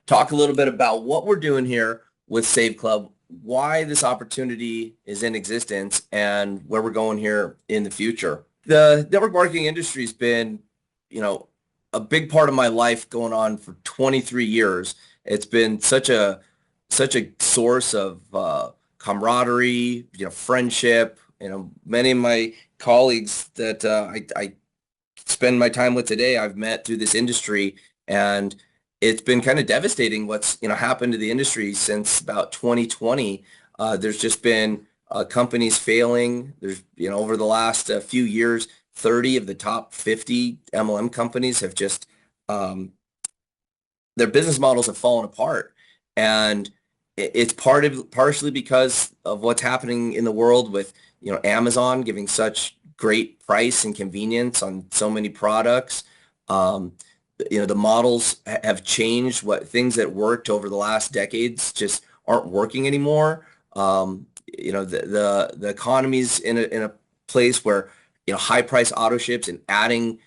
talk a little bit about what we're doing here with Save Club, why this opportunity is in existence, and where we're going here in the future. The network marketing industry has been, you know, a big part of my life going on for 23 years. It's been such a source of camaraderie, friendship. Many of my colleagues that I spend my time with today, I've met through this industry, and it's been kind of devastating what's happened to the industry since about 2020. There's just been companies failing. There's over the last few years, 30 of the top 50 MLM companies have just their business models have fallen apart, and it's partially because of what's happening in the world with Amazon giving such great price and convenience on so many products. The models have changed. What things that worked over the last decades just aren't working anymore. The economy's in a place where high price auto ships and adding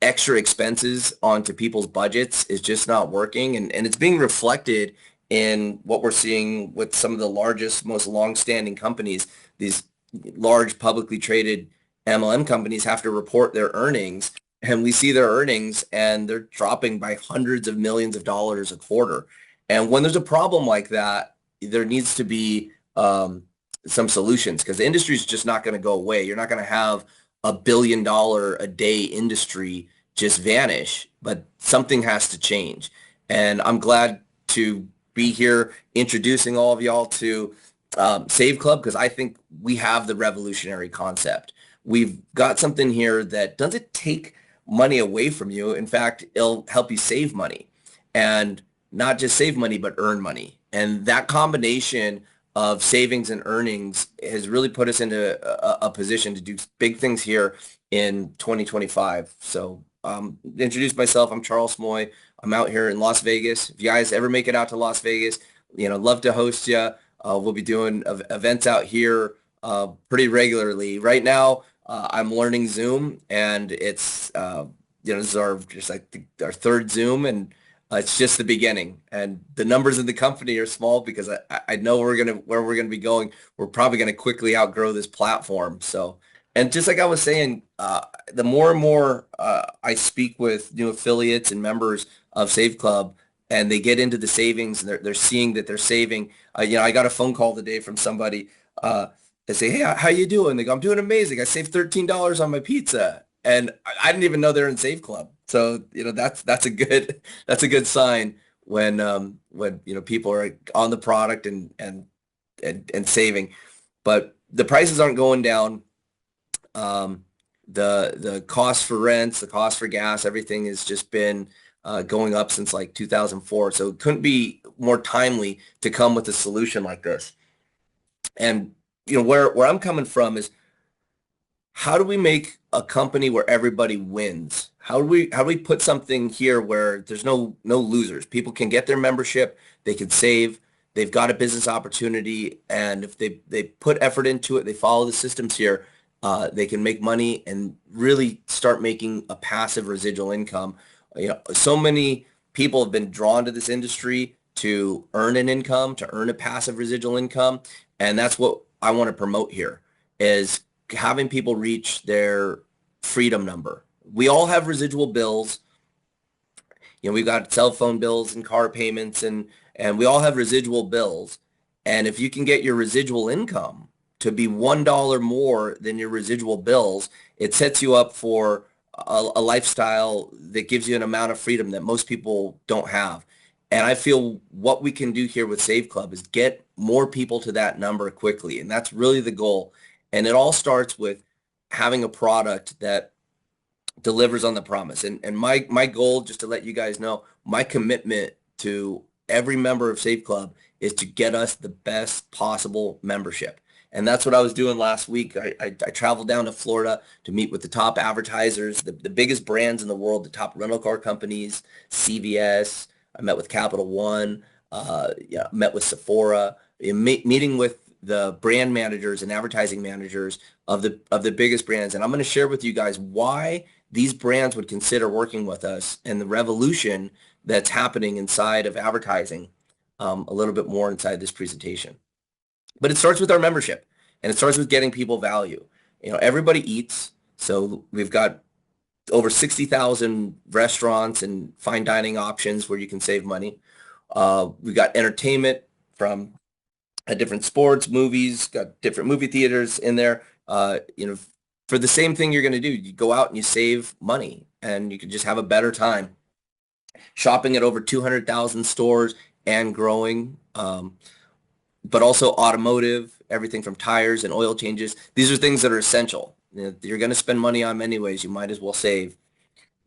extra expenses onto people's budgets is just not working, and it's being reflected in what we're seeing with some of the largest, most long-standing companies. These large publicly traded MLM companies have to report their earnings, and we see their earnings and they're dropping by hundreds of millions of dollars a quarter. And when there's a problem like that, there needs to be some solutions, because the industry is just not going to go away. You're not going to have $1 billion a day industry just vanish, but something has to change. And I'm glad to be here introducing all of y'all to Save Club, because I think we have the revolutionary concept. We've got something here that doesn't take money away from you. In fact, it'll help you save money, and not just save money, but earn money. And that combination of savings and earnings has really put us into a position to do big things here in 2025. So introduce myself. I'm Charles Moy. I'm out here in Las Vegas. If you guys ever make it out to Las Vegas, love to host you. We'll be doing events out here pretty regularly. Right now, I'm learning Zoom, and it's this is our third Zoom, and it's just the beginning. And the numbers in the company are small because I know where we're gonna be going. We're probably gonna quickly outgrow this platform. So, and just like I was saying, the more and more I speak with new affiliates and members of Save Club, and they get into the savings, and they're seeing that they're saving. I got a phone call today from somebody. They say, "Hey, how you doing?" They go, "I'm doing amazing. I saved $13 on my pizza," and I didn't even know they're in Save Club. So that's a good sign when people are on the product and saving. But the prices aren't going down. The cost for rents, the cost for gas, everything has just been going up since like 2004. So it couldn't be more timely to come with a solution like this. And where I'm coming from is, how do we make a company where everybody wins? How do we put something here where there's no losers? People can get their membership, they can save, they've got a business opportunity, and if they put effort into it, they follow the systems here, they can make money and really start making a passive residual income. So many people have been drawn to this industry to earn an income, to earn a passive residual income, and that's what I want to promote here, is having people reach their freedom number. We all have residual bills. We've got cell phone bills and car payments, and we all have residual bills. And if you can get your residual income to be $1 more than your residual bills, it sets you up for a lifestyle that gives you an amount of freedom that most people don't have. And I feel what we can do here with Save Club is get more people to that number quickly. And that's really the goal. And it all starts with having a product that delivers on the promise. And my goal, just to let you guys know, my commitment to every member of Save Club is to get us the best possible membership. And that's what I was doing last week. I traveled down to Florida to meet with the top advertisers, the biggest brands in the world, the top rental car companies, CVS. I met with Capital One, met with Sephora, meeting with the brand managers and advertising managers of the biggest brands. And I'm going to share with you guys why these brands would consider working with us and the revolution that's happening inside of advertising a little bit more inside this presentation. But it starts with our membership, and it starts with getting people value. Everybody eats, so we've got over 60,000 restaurants and fine dining options where you can save money. We've got entertainment from different sports, movies, got different movie theaters in there. For the same thing you're going to do, you go out and you save money, and you can just have a better time shopping at over 200,000 stores and growing. But also automotive, everything from tires and oil changes. These are things that are essential. You're going to spend money on them anyways. You might as well save.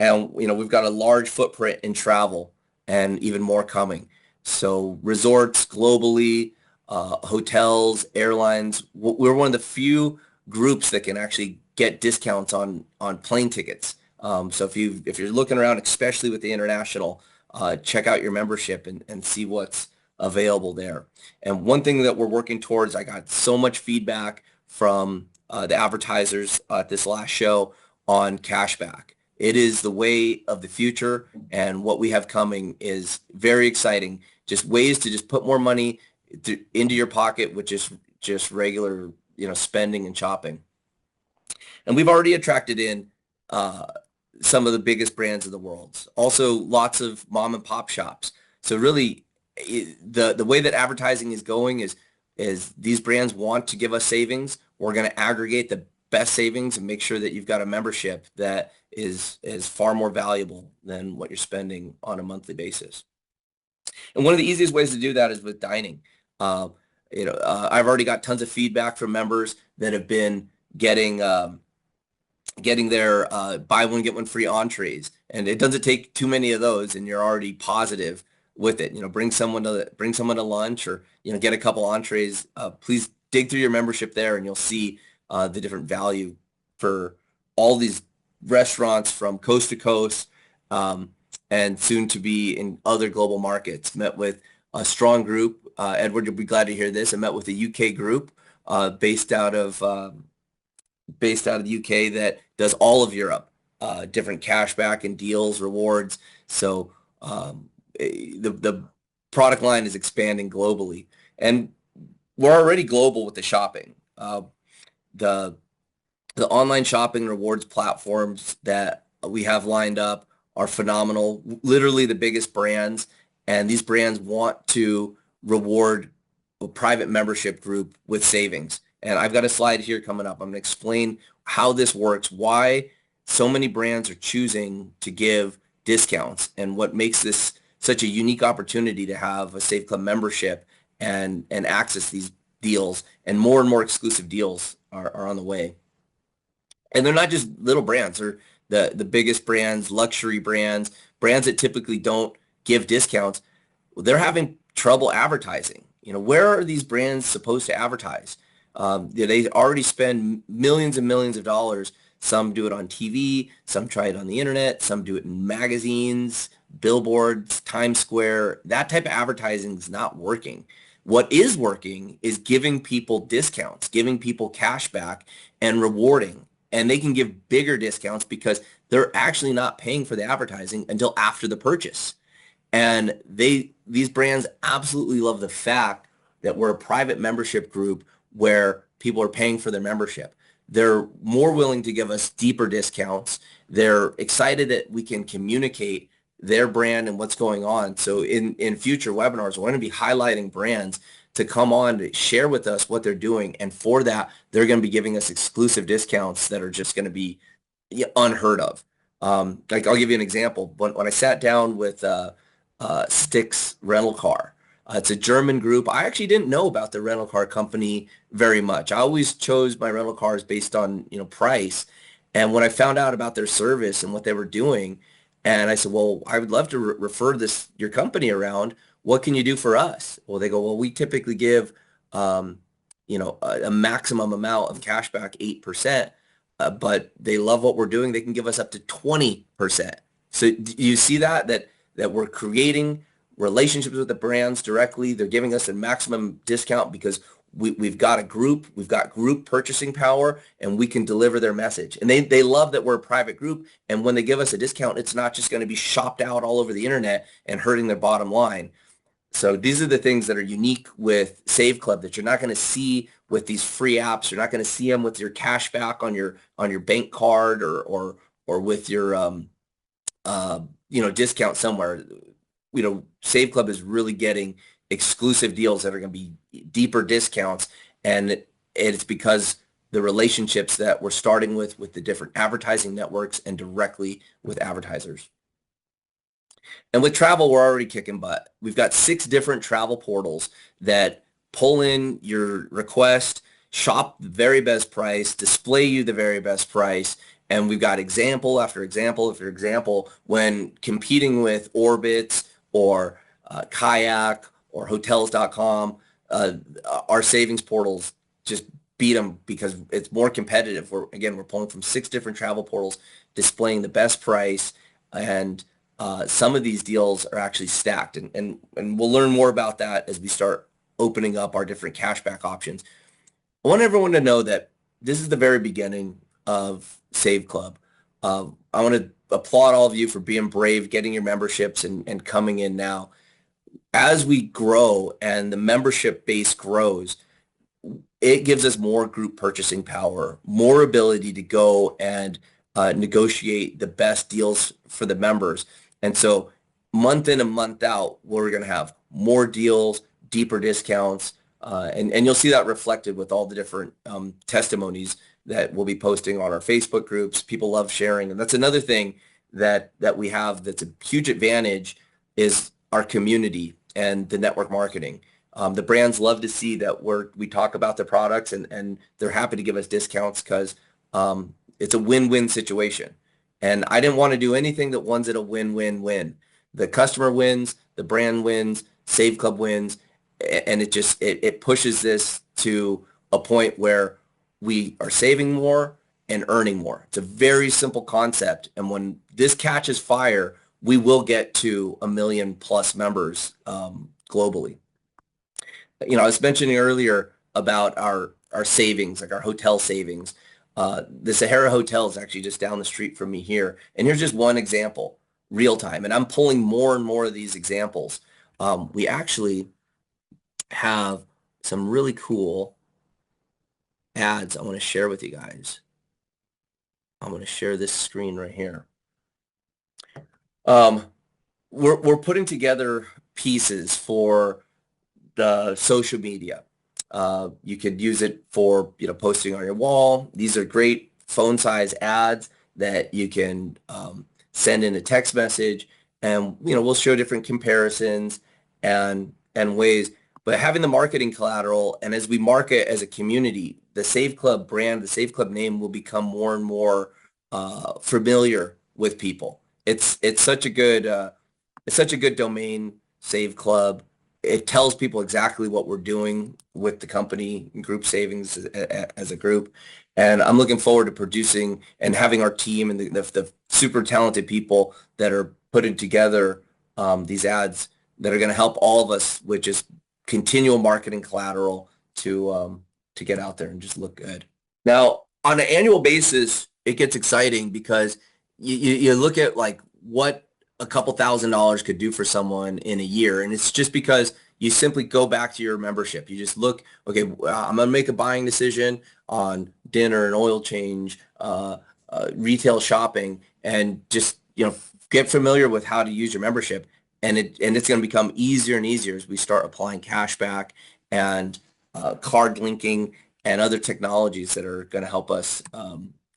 And, we've got a large footprint in travel and even more coming. So resorts globally, hotels, airlines, we're one of the few groups that can actually get discounts on plane tickets. So if you're looking around, especially with the international, check out your membership and see what's available there. And one thing that we're working towards, I got so much feedback from the advertisers at this last show on cashback. It is the way of the future, and what we have coming is very exciting. Just ways to just put more money into your pocket with just regular, spending and shopping. And we've already attracted in some of the biggest brands in the world. Also, lots of mom and pop shops. So really, the way that advertising is going is these brands want to give us savings. We're going to aggregate the best savings and make sure that you've got a membership that is far more valuable than what you're spending on a monthly basis. And one of the easiest ways to do that is with dining. I've already got tons of feedback from members that have been getting their buy one get one free entrees, and it doesn't take too many of those, and you're already positive with it. Bring someone to lunch, or get a couple entrees. Please dig through your membership there, and you'll see the different value for all these restaurants from coast to coast, and soon to be in other global markets. Met with a strong group. Edward, you'll be glad to hear this. I met with a UK group based out of the UK that does all of Europe, different cashback and deals, rewards. So the product line is expanding globally, and we're already global with the shopping. The online shopping rewards platforms that we have lined up are phenomenal. Literally the biggest brands, and these brands want to reward a private membership group with savings. And I've got a slide here coming up. I'm going to explain how this works, why so many brands are choosing to give discounts, and what makes this such a unique opportunity to have a Save Club membership and access these deals. And more exclusive deals are on the way. And they're not just little brands. They're the biggest brands, luxury brands, brands that typically don't give discounts. They're having trouble advertising. Where are these brands supposed to advertise? They already spend millions and millions of dollars. Some do it on TV, some try it on the internet, some do it in magazines, billboards, Times Square. That type of advertising is not working. What is working is giving people discounts, giving people cash back, and rewarding. And they can give bigger discounts because they're actually not paying for the advertising until after the purchase. And these brands absolutely love the fact that we're a private membership group where people are paying for their membership. They're more willing to give us deeper discounts. They're excited that we can communicate their brand and what's going on. So in future webinars, we're going to be highlighting brands to come on to share with us what they're doing. And for that, they're going to be giving us exclusive discounts that are just going to be unheard of. Like, I'll give you an example. When I sat down with Stix Rental Car, it's a German group. I actually didn't know about the rental car company very much. I always chose my rental cars based on, price. And when I found out about their service and what they were doing, and I said, well, I would love to refer your company around. What can you do for us? Well, they go, well, we typically give, a maximum amount of cashback, 8%, but they love what we're doing. They can give us up to 20%. So do you see that we're creating relationships with the brands directly? They're giving us a maximum discount because we've got a group, we've got group purchasing power, and we can deliver their message. And they love that we're a private group. And when they give us a discount, it's not just going to be shopped out all over the internet and hurting their bottom line. So these are the things that are unique with Save Club that you're not going to see with these free apps. You're not going to see them with your cash back on your bank card or with your discount somewhere. Save Club is really getting exclusive deals that are going to be deeper discounts, and it's because the relationships that we're starting with the different advertising networks and directly with advertisers. And with travel, we're already kicking butt. We've got 6 different travel portals that pull in your request, shop the very best price, display you the very best price, and we've got example after example after example when competing with Orbitz or Kayak or Hotels.com. Our savings portals just beat them because it's more competitive. We're pulling from 6 different travel portals, displaying the best price, and some of these deals are actually stacked, and we'll learn more about that as we start opening up our different cashback options. I want everyone to know that this is the very beginning of Save Club. I want to applaud all of you for being brave, getting your memberships and coming in now. As we grow and the membership base grows, it gives us more group purchasing power, more ability to go and negotiate the best deals for the members. And so month in and month out, we're going to have more deals, deeper discounts, and you'll see that reflected with all the different testimonies that we'll be posting on our Facebook groups. People love sharing. And that's another thing that we have that's a huge advantage is our community and the network marketing. The brands love to see that we talk about the products and they're happy to give us discounts because it's a win-win situation. And I didn't want to do anything that one's at a win-win-win. The customer wins, the brand wins, Save Club wins, and it pushes this to a point where we are saving more and earning more. It's a very simple concept, and when this catches fire, we will get to 1 million plus members globally. I was mentioning earlier about our savings, like our hotel savings. The Sahara Hotel is actually just down the street from me here. And here's just one example, real time. And I'm pulling more and more of these examples. We actually have some really cool ads I want to share with you guys. I'm going to share this screen right here. We're putting together pieces for the social media. You could use it for posting on your wall. These are great phone size ads that you can send in a text message, and we'll show different comparisons and ways. But having the marketing collateral, and as we market as a community, the Save Club brand, the Save Club name will become more and more familiar with people. It's such a good domain, Save Club. It tells people exactly what we're doing with the company, group savings as a group. And I'm looking forward to producing and having our team and the super talented people that are putting together these ads that are going to help all of us with just continual marketing collateral to get out there and just look good. Now, on an annual basis, it gets exciting because you look at like what a couple $1,000s could do for someone in a year. And it's just because you simply go back to your membership. You just look, okay, I'm going to make a buying decision on dinner and oil change, retail shopping, and just, get familiar with how to use your membership. And it's going to become easier and easier as we start applying cash back and card linking and other technologies that are going to help us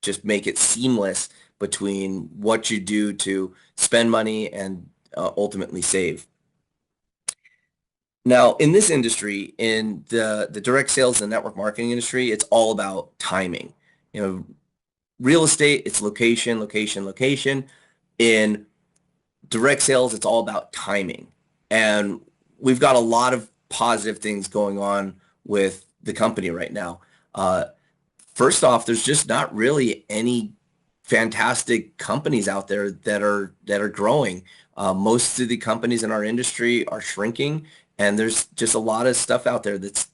just make it seamless between what you do to spend money and ultimately save. Now, in this industry, in the direct sales and network marketing industry, it's all about timing. Real estate, it's location, location, location. In direct sales, it's all about timing. And we've got a lot of positive things going on with the company right now. First off, there's just not really any fantastic companies out there that are growing. Most of the companies in our industry are shrinking, and there's just a lot of stuff out there that's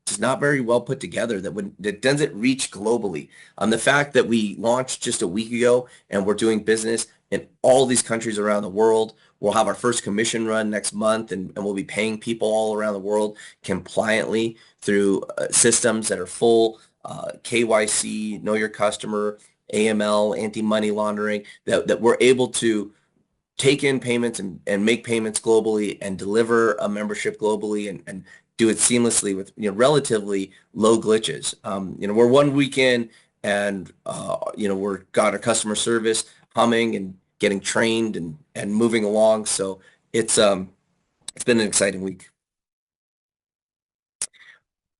just is not very well put together, that doesn't reach globally. The fact that we launched just a week ago and we're doing business in all these countries around the world. We'll have our first commission run next month, and we'll be paying people all around the world compliantly through systems that are full KYC, know your customer, AML, anti-money laundering, that we're able to take in payments and make payments globally and deliver a membership globally and do it seamlessly with relatively low glitches. We're 1 week in, and we're got our customer service humming and getting trained and moving along. So it's been an exciting week.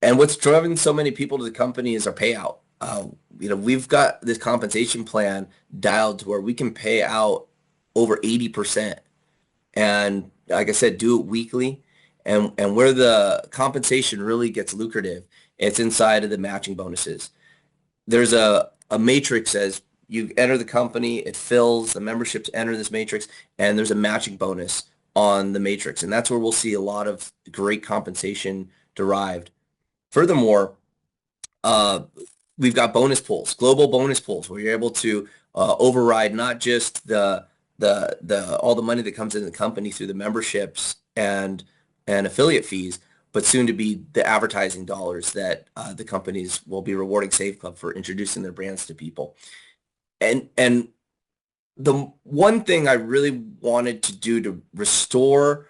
And what's driving so many people to the company is our payout. We've got this compensation plan dialed to where we can pay out over 80%. And like I said, do it weekly. And where the compensation really gets lucrative, it's inside of the matching bonuses. There's a matrix as you enter the company, it fills, the memberships enter this matrix, and there's a matching bonus on the matrix. And that's where we'll see a lot of great compensation derived. Furthermore, uh, we've got bonus pools, global bonus pools, where you're able to override not just the all the money that comes into the company through the memberships and affiliate fees, but soon to be the advertising dollars that the companies will be rewarding Save Club for introducing their brands to people. And the one thing I really wanted to do to restore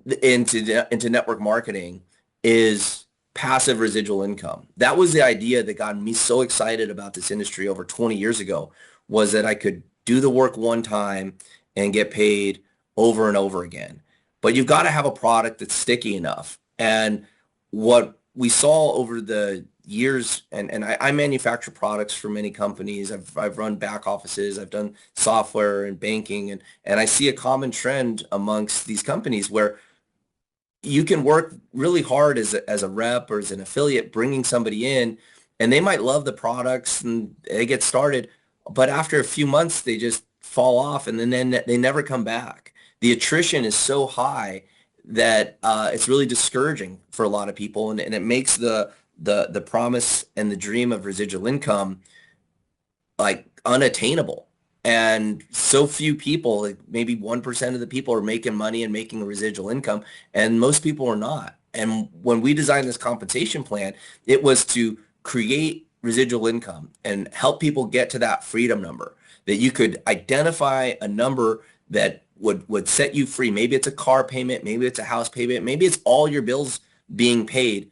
into network marketing is passive residual income. That was the idea that got me so excited about this industry over 20 years ago, was that I could do the work one time and get paid over and over again. But you've got to have a product that's sticky enough. And what we saw over the years, and I manufacture products for many companies. I've run back offices, I've done software and banking, and I see a common trend amongst these companies where you can work really hard as a rep or as an affiliate bringing somebody in, and they might love the products and they get started, but after a few months they just fall off, and then they never come back. The attrition is so high that it's really discouraging for a lot of people, and it makes the promise and the dream of residual income like unattainable. And so few people, like maybe 1% of the people, are making money and making a residual income, and most people are not. And when we designed this compensation plan, it was to create residual income and help people get to that freedom number, that you could identify a number that would set you free. Maybe it's a car payment, maybe it's a house payment, maybe it's all your bills being paid,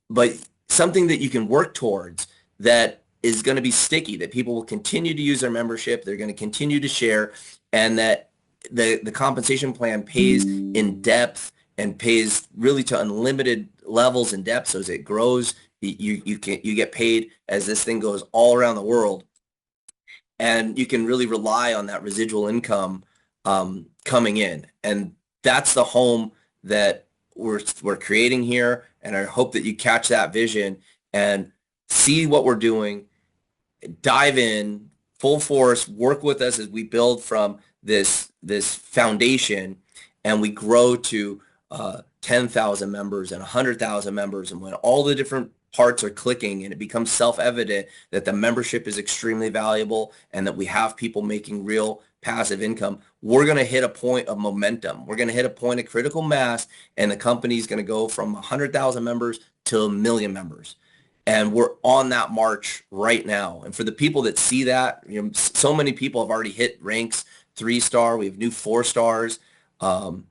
but something that you can work towards that is going to be sticky, that people will continue to use their membership, they're going to continue to share, and that the compensation plan pays in depth and pays really to unlimited levels in depth. So as it grows, you get paid as this thing goes all around the world, and you can really rely on that residual income coming in. And that's the home that we're creating here, and I hope that you catch that vision and see what we're doing, dive in full force, work with us as we build from this foundation and we grow to 10,000 members and 100,000 members, and when all the different parts are clicking and it becomes self-evident that the membership is extremely valuable and that we have people making real passive income, we're going to hit a point of momentum. We're going to hit a point of critical mass, and the company's going to go from 100,000 members to 1 million members. And we're on that march right now. And for the people that see that, so many people have already hit ranks 3-star. We have new 4-stars. An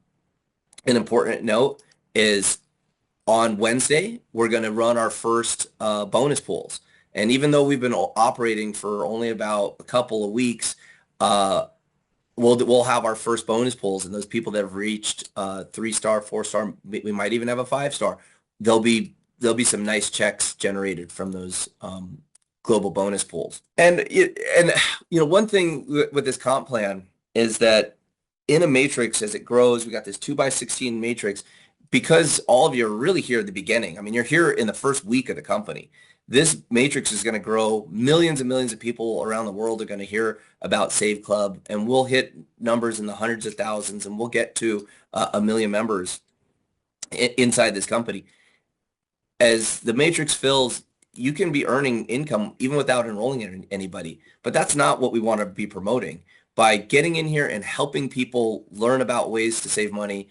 important note is on Wednesday, we're going to run our first bonus pools. And even though we've been operating for only about a couple of weeks, we'll have our first bonus pools, and those people that have reached 3-star, 4-star, we might even have a 5-star. There'll be some nice checks generated from those global bonus pools. And one thing with this comp plan is that in a matrix, as it grows, we got this 2x16 matrix, because all of you are really here at the beginning. I mean, you're here in the first week of the company. This matrix is going to grow. Millions and millions of people around the world are going to hear about Save Club, and we'll hit numbers in the hundreds of thousands, and we'll get to 1 million members inside this company. as the matrix fills, you can be earning income even without enrolling in anybody. But that's not what we want to be promoting. By getting in here and helping people learn about ways to save money,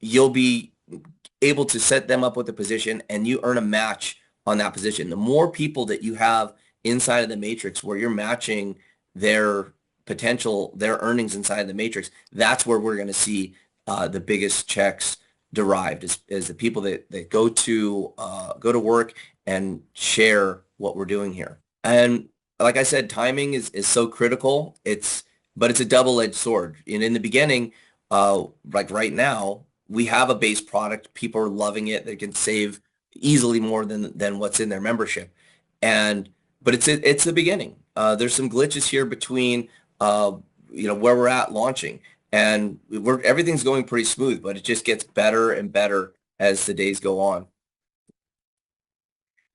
you'll be able to set them up with a position and you earn a match on that position. The more people that you have inside of the matrix where you're matching their potential, their earnings inside the matrix, that's where we're going to see the biggest checks derived is the people that go to work and share what we're doing here. And like I said, timing is so critical. But it's a double-edged sword. And in the beginning, like right now, we have a base product. People are loving it. They can save easily more than what's in their membership. And but it's the beginning. There's some glitches here between where we're at launching, and everything's going pretty smooth, but it just gets better and better as the days go on.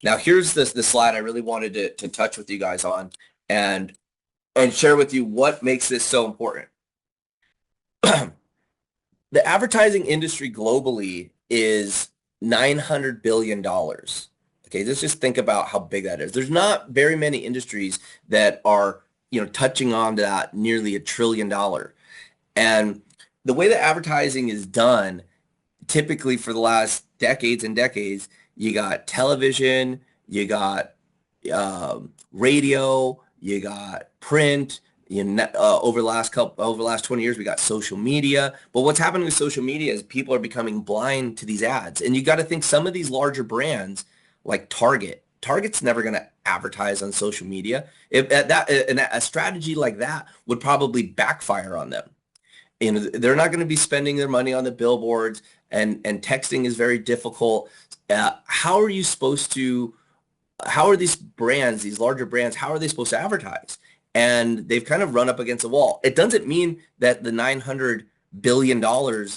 Now here's the slide I really wanted to touch with you guys on and share with you what makes this so important. The advertising industry globally is $900 billion. Okay, let's just think about how big that is. There's not very many industries that are, touching on that nearly $1 trillion. And the way that advertising is done, typically for the last decades and decades, you got television, you got radio, you got print. Over the last 20 years, we got social media. But what's happening with social media is people are becoming blind to these ads. And you got to think some of these larger brands like Target's never going to advertise on social media. If a strategy like that would probably backfire on them. They're not going to be spending their money on the billboards, and texting is very difficult. How are these brands, these larger brands, how are they supposed to advertise? And they've kind of run up against a wall. It doesn't mean that the $900 billion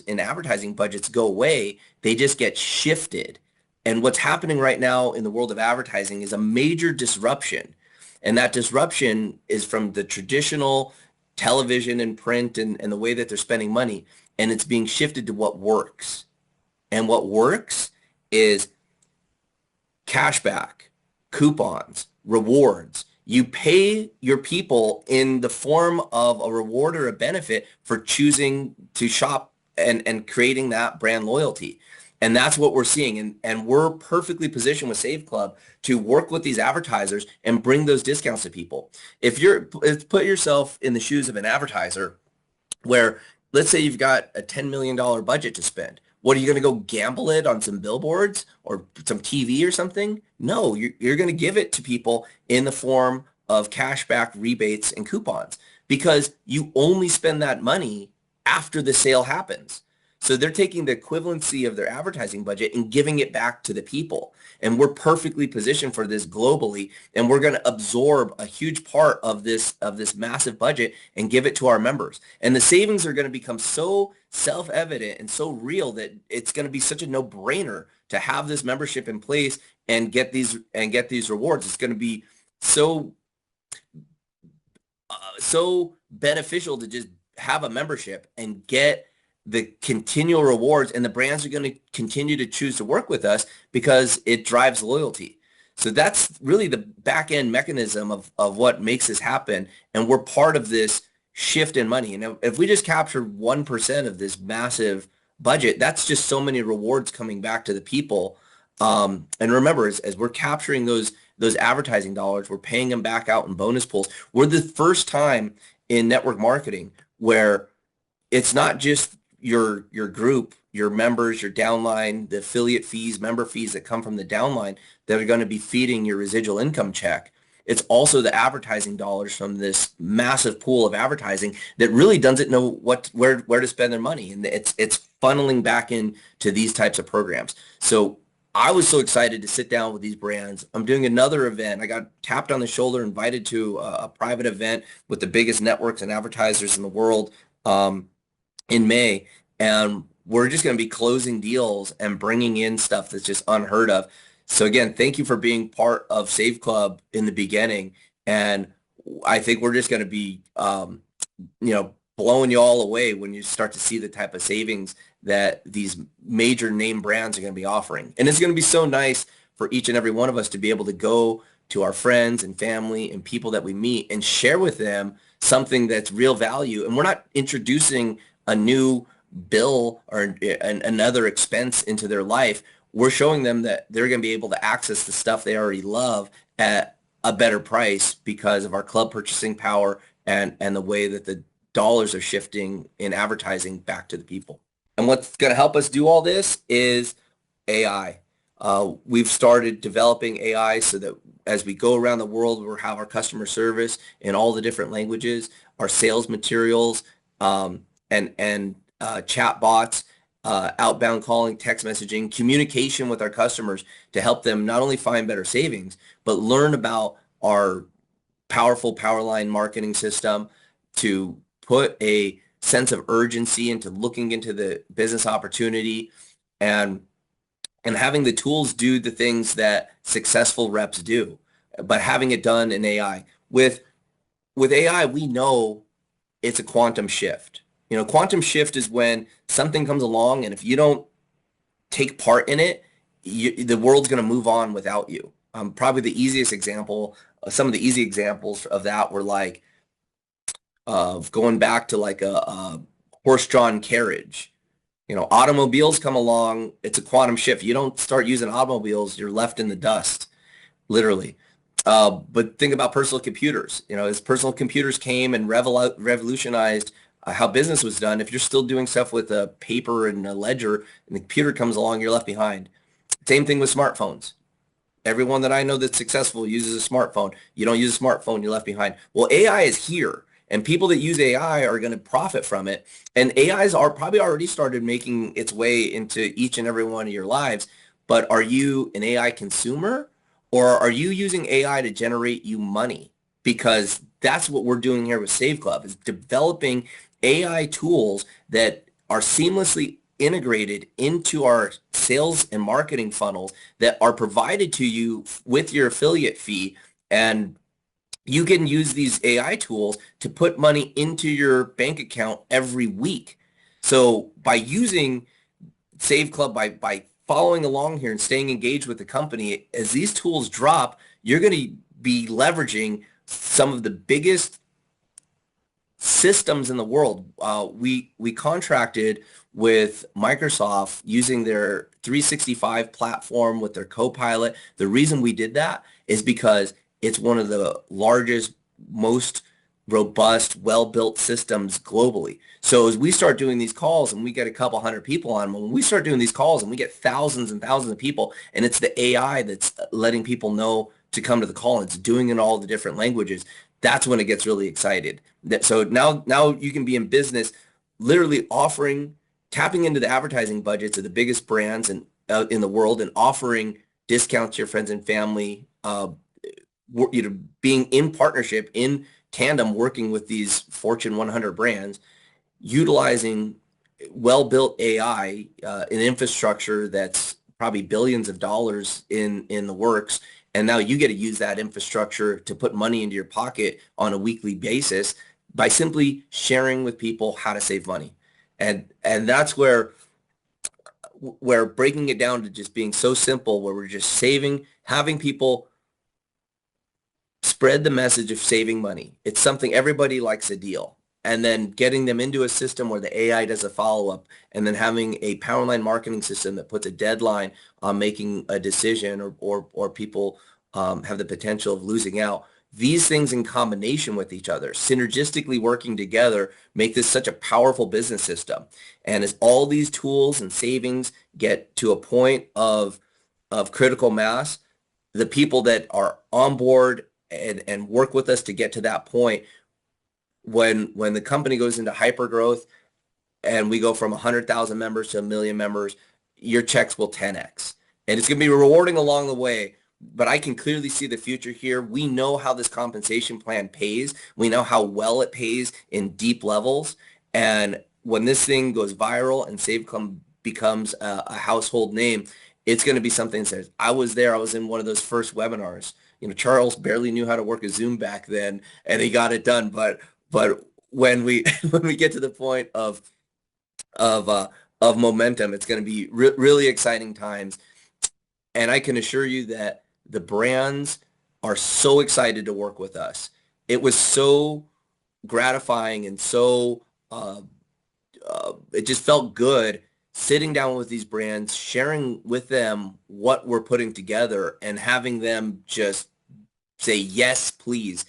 in advertising budgets go away. They just get shifted. And what's happening right now in the world of advertising is a major disruption. And that disruption is from the traditional television and print and the way that they're spending money. And it's being shifted to what works. And what works is cashback, coupons, rewards. You pay your people in the form of a reward or a benefit for choosing to shop and creating that brand loyalty. And that's what we're seeing. And we're perfectly positioned with Save Club to work with these advertisers and bring those discounts to people. Put yourself in the shoes of an advertiser where, let's say you've got a $10 million budget to spend. What, are you going to go gamble it on some billboards or some TV or something? No, you're going to give it to people in the form of cashback, rebates, and coupons because you only spend that money after the sale happens. So they're taking the equivalency of their advertising budget and giving it back to the people. And we're perfectly positioned for this globally. And we're going to absorb a huge part of this massive budget and give it to our members. And the savings are going to become so self-evident and so real that it's going to be such a no-brainer to have this membership in place and get these rewards. It's going to be so beneficial to just have a membership and get the continual rewards, and the brands are going to continue to choose to work with us because it drives loyalty. So that's really the back end mechanism of what makes this happen. And we're part of this shift in money. And if we just capture 1% of this massive budget, that's just so many rewards coming back to the people. And remember, as we're capturing those advertising dollars, we're paying them back out in bonus pools. We're the first time in network marketing where it's not just your group, your members, your downline, the affiliate fees, member fees that come from the downline that are going to be feeding your residual income check. It's also the advertising dollars from this massive pool of advertising that really doesn't know where to spend their money, and it's funneling back into these types of programs. So I was so excited to sit down with these brands. I'm doing another event. I got tapped on the shoulder, invited to a private event with the biggest networks and advertisers in the world in May, and we're just going to be closing deals and bringing in stuff that's just unheard of. So again, thank you for being part of Save Club in the beginning, and I think we're just going to be, blowing you all away when you start to see the type of savings that these major name brands are going to be offering. And it's going to be so nice for each and every one of us to be able to go to our friends and family and people that we meet and share with them something that's real value. And we're not introducing a new bill or another expense into their life. We're showing them that they're going to be able to access the stuff they already love at a better price because of our club purchasing power and the way that the dollars are shifting in advertising back to the people. And what's going to help us do all this is AI. We've started developing AI so that as we go around the world, we'll have our customer service in all the different languages, our sales materials, and chat bots, outbound calling, text messaging, communication with our customers to help them not only find better savings, but learn about our powerful Powerline marketing system to put a sense of urgency into looking into the business opportunity and having the tools do the things that successful reps do, but having it done in AI. With AI, we know it's a quantum shift. Quantum shift is when something comes along, and if you don't take part in it, the world's going to move on without you. Probably the easiest example, some of the easy examples of that were like of going back to like a horse-drawn carriage. Automobiles come along, it's a quantum shift. You don't start using automobiles, you're left in the dust, literally. But think about personal computers. As personal computers came and revolutionized how business was done, if you're still doing stuff with a paper and a ledger and the computer comes along, you're left behind. Same thing with smartphones. Everyone that I know that's successful uses a smartphone. You don't use a smartphone, you're left behind. Well, AI is here, and people that use AI are going to profit from it. And AIs are probably already started making its way into each and every one of your lives. But are you an AI consumer, or are you using AI to generate you money? Because that's what we're doing here with Save Club, is developing AI tools that are seamlessly integrated into our sales and marketing funnels that are provided to you with your affiliate fee. And you can use these AI tools to put money into your bank account every week. So by using Save Club, by following along here and staying engaged with the company, as these tools drop, you're going to be leveraging some of the biggest systems in the world. We contracted with Microsoft using their 365 platform with their Copilot. The reason we did that is because it's one of the largest, most robust, well-built systems globally. So as we start doing these calls and we get a couple hundred people on them, when we start doing these calls and we get thousands and thousands of people, and it's the AI that's letting people know to come to the call, and it's doing it in all the different languages, that's when it gets really excited. So now you can be in business literally tapping into the advertising budgets of the biggest brands in the world and offering discounts to your friends and family, being in partnership, in tandem, working with these Fortune 100 brands, utilizing well-built AI, an infrastructure that's probably billions of dollars in the works. And now you get to use that infrastructure to put money into your pocket on a weekly basis by simply sharing with people how to save money. And that's where breaking it down to just being so simple, where we're just having people spread the message of saving money. It's something everybody likes a deal. And then getting them into a system where the AI does a follow-up, and then having a Powerline marketing system that puts a deadline on making a decision, or people have the potential of losing out. These things in combination with each other, synergistically working together, make this such a powerful business system. And as all these tools and savings get to a point of critical mass, the people that are on board and work with us to get to that point, when the company goes into hyper growth and we go from 100,000 members to 1 million members, your checks will 10x. And it's going to be rewarding along the way, but I can clearly see the future here. We know how this compensation plan pays. We know how well it pays in deep levels. And when this thing goes viral and SaveClub becomes a household name, it's going to be something that says, I was there. I was in one of those first webinars. Charles barely knew how to work a Zoom back then, and he got it done. But when we get to the point of momentum, it's going to be really exciting times. And I can assure you that the brands are so excited to work with us. It was so gratifying and so it just felt good sitting down with these brands, sharing with them what we're putting together, and having them just say, yes, please,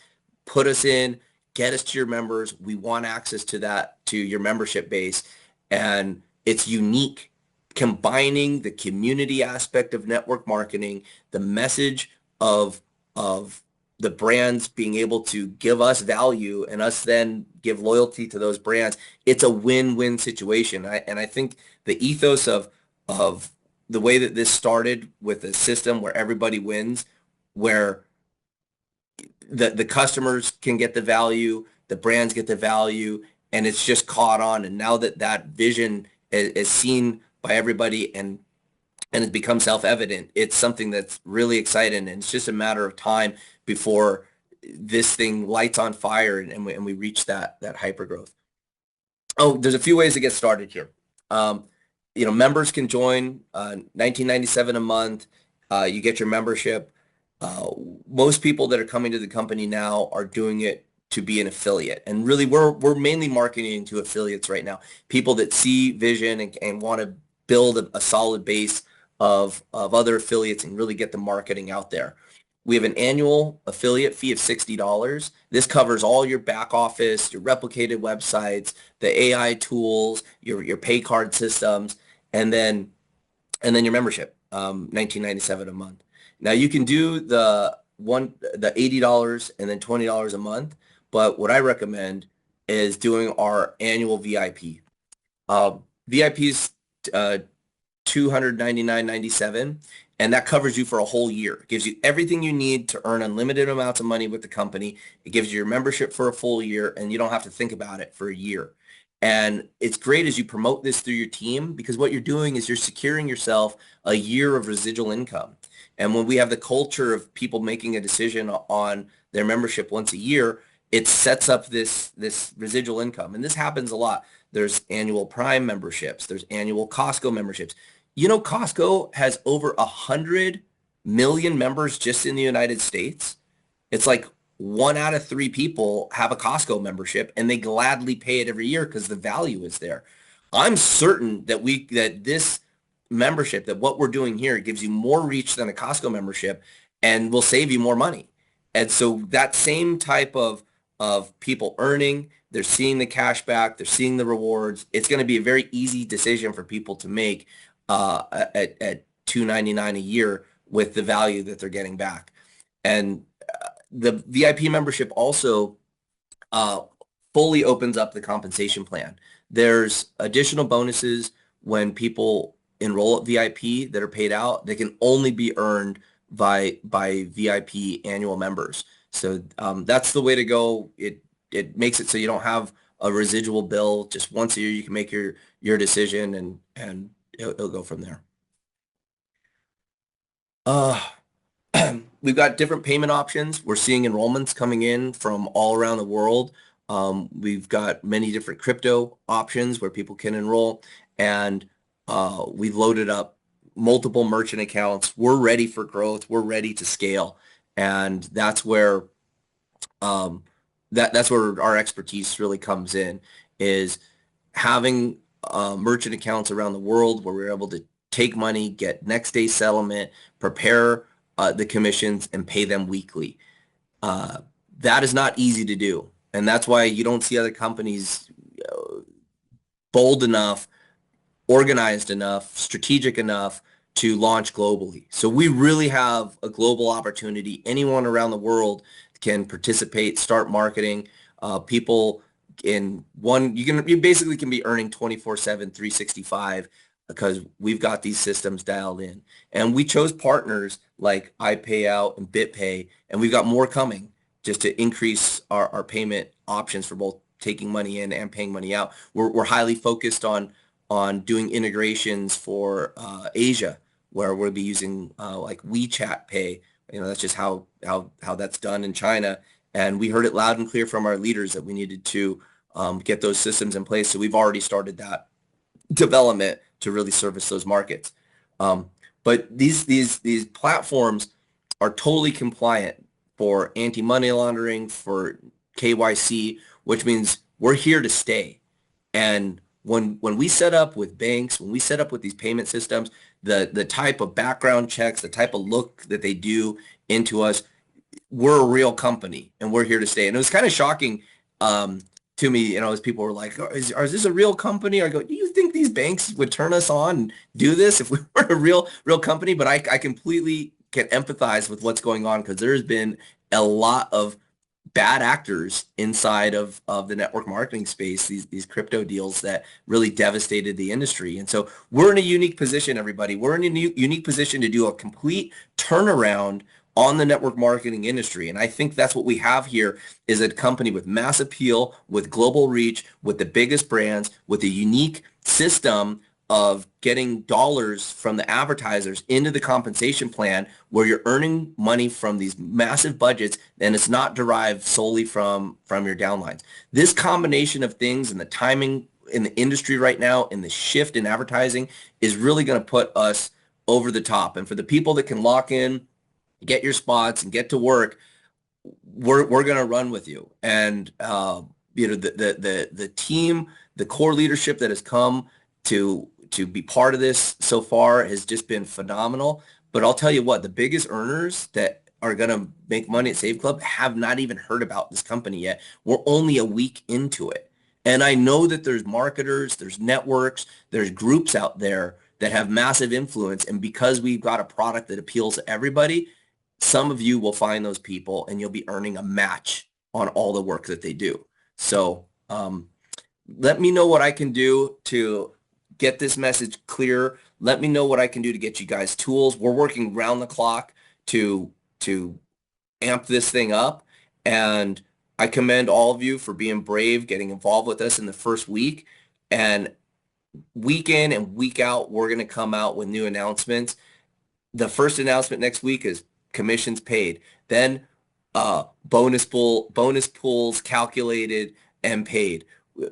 put us in, get us to your members. We want access to that, to your membership base. And it's unique, combining the community aspect of network marketing, the message of the brands being able to give us value and us then give loyalty to those brands. It's a win-win situation. And I think the ethos of the way that this started with a system where everybody wins, where the customers can get the value, the brands get the value, and it's just caught on. And now that that vision is seen by everybody and it's become self-evident, it's something that's really exciting, and it's just a matter of time before this thing lights on fire and we reach that hyper growth. Oh, there's a few ways to get started here. Um, members can join 1997 a month. You get your membership. Uh, Most people that are coming to the company now are doing it to be an affiliate. And really, we're mainly marketing to affiliates right now. People that see vision and want to build a solid base of other affiliates and really get the marketing out there. We have an annual affiliate fee of $60. This covers all your back office, your replicated websites, the AI tools, your pay card systems, and then your membership, 1997 a month. Now you can do the $80 and then $20 a month, but what I recommend is doing our annual VIP. VIP's $299.97, and that covers you for a whole year. It gives you everything you need to earn unlimited amounts of money with the company. It gives you your membership for a full year, and you don't have to think about it for a year. And it's great as you promote this through your team, because what you're doing is you're securing yourself a year of residual income. And when we have the culture of people making a decision on their membership once a year, it sets up this residual income. And this happens a lot. There's annual Prime memberships. There's annual Costco memberships. Costco has over 100 million members just in the United States. It's like 1 out of 3 people have a Costco membership, and they gladly pay it every year because the value is there. I'm certain that this membership, that what we're doing here, gives you more reach than a Costco membership and will save you more money. And so that same type of people earning, they're seeing the cash back, they're seeing the rewards. It's going to be a very easy decision for people to make at $299 a year with the value that they're getting back. And the VIP membership also fully opens up the compensation plan. There's additional bonuses when people enroll at VIP that are paid out. They can only be earned by VIP annual members. So that's the way to go. It makes it so you don't have a residual bill. Just once a year, you can make your decision, and it'll go from there. Uh, We've got different payment options. We're seeing enrollments coming in from all around the world. We've got many different crypto options where people can enroll, and we've loaded up multiple merchant accounts. We're ready for growth. We're ready to scale, and that's where that's where our expertise really comes in, is having merchant accounts around the world where we're able to take money, get next day settlement, prepare the commissions, and pay them weekly. That is not easy to do. And that's why you don't see other companies bold enough, organized enough, strategic enough to launch globally. So we really have a global opportunity. Anyone around the world can participate, start marketing. People in one, you basically can be earning 24/7, 365, because we've got these systems dialed in. And we chose partners like iPayout and BitPay, and we've got more coming just to increase our payment options for both taking money in and paying money out. We're highly focused on doing integrations for Asia, where we'll be using like WeChat Pay. That's just how that's done in China. And we heard it loud and clear from our leaders that we needed to get those systems in place. So we've already started that development to really service those markets. But these platforms are totally compliant for anti-money laundering, for KYC, which means we're here to stay. And when we set up with banks, when we set up with these payment systems, the type of background checks, the type of look that they do into us, we're a real company and we're here to stay. And it was kind of shocking to me, as people were like, is this a real company? I go, do you think these banks would turn us on and do this if we were a real company? But I completely can empathize with what's going on because there's been a lot of bad actors inside of the network marketing space, these crypto deals that really devastated the industry. And so we're in a unique position, everybody. We're in a unique position to do a complete turnaround on the network marketing industry. And I think that's what we have here is a company with mass appeal, with global reach, with the biggest brands, with a unique system of getting dollars from the advertisers into the compensation plan where you're earning money from these massive budgets and it's not derived solely from your downlines. This combination of things and the timing in the industry right now and the shift in advertising is really going to put us over the top. And for the people that can lock in, get your spots and get to work, we're going to run with you. And the team, the core leadership that has come to be part of this so far has just been phenomenal. But I'll tell you what, the biggest earners that are going to make money at Save Club have not even heard about this company yet. We're only a week into it. And I know that there's marketers, there's networks, there's groups out there that have massive influence. And because we've got a product that appeals to everybody, some of you will find those people and you'll be earning a match on all the work that they do. So let me know what I can do to get this message clear. Let me know what I can do to get you guys tools. We're working round the clock to amp this thing up. And I commend all of you for being brave, getting involved with us in the first week. And week in and week out, we're going to come out with new announcements. The first announcement next week is commissions paid. Then bonus pools calculated and paid.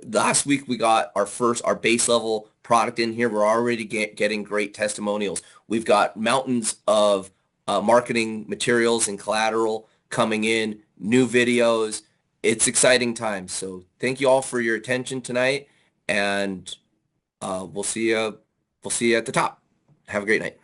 Last week we got our base level product in here. We're already getting great testimonials. We've got mountains of marketing materials and collateral coming in, new videos. It's exciting times. So thank you all for your attention tonight, and we'll see you at the top. Have a great night.